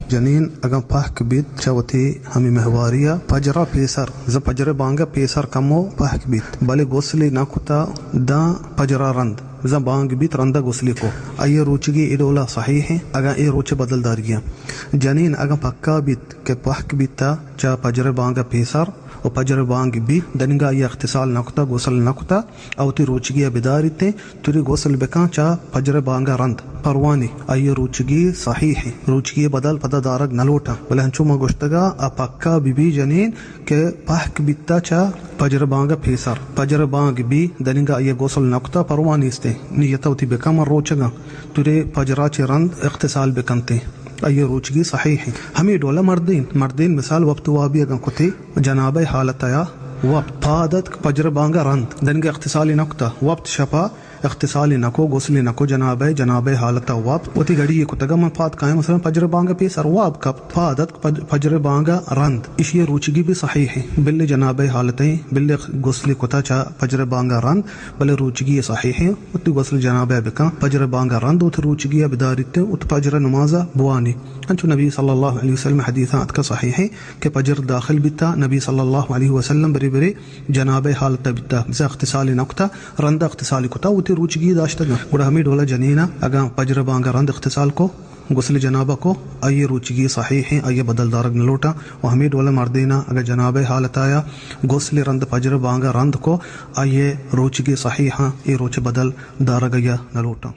جنین اگم پاک بیت چوتی ہمی محواریا پجرا پیسر ز پجر بانگا پیسر کمو پاک بیت بلے غسلی نکتا دا پجرا رند ز بانگ بیت رندا غسلی کو ای روچگی ایدولا صحیح ہے اگا ای روچ بدل دارگیا جنین اگم پکا بیت کہ پاک بیتا چا پجر بانگا پیسر و پجر بانگ بی دنگا یا اغتسال نکتا غسل نکتا او تی روچگی بدارتے تری غسل بکا چا پجر بانگا رند پروانی ای روچگی صحیح ہے روچگی بدل پدا دارگ نلوٹا بلے ہنچو ما گشتگا پکا بی جنین کہ پاک بیتا چا پجر بانگا پیسر پجر بانگ بی دنگا یا غسل نکتا پروانی استے نیتا تی بکا من روچگا تری پجرا چی رند اغتسال بکنتے ای روچگی صحیح ہے. ہمیں ڈولا مردین مثال وقت وابی اگن کتی جناب حالت آیا وقت پادت پجر بانگا رند دنگ اغتسالی نکتا وقت شپا اغتسالی نکو غسلی نکو جناب حالت وقت وتی گڑی کتگا من پاد قائم مثلا پجر بانگا پیسر واب کب پادت پجر بانگا رند اشی روچگی بھی صحیح ہے بل جناب حالتیں بل غسلی کتا چا پجر بانگا رند بل روچگی صحیح ہے وتی غسل جناب بکا پجر بانگا رند وت روچگی بدارتے وت پجر نمازا بوانی انچو نبی صلی اللہ علیہ وسلم حدیثات کا صحیح ہے کہ پجر داخل بیتا نبی صلی اللہ علیہ وسلم بری جناب حالت بیتا بس اغتسالی نکتا رند اغتسالی کتا وتی روچگی داشتا گوڑا ہمیں ڈولا جنینا اگا پجر بانگا رند اغتسال کو غسل جنابہ کو ای روچگی صحیح ہے ای بدل دارگ نلوٹا و ہمیں ڈولا مردینا اگر جناب حالت آیا غسل رند پجر بانگا رند کو ای روچگی صحیح ہاں ای روچ بدل دارگ یا نلوٹا.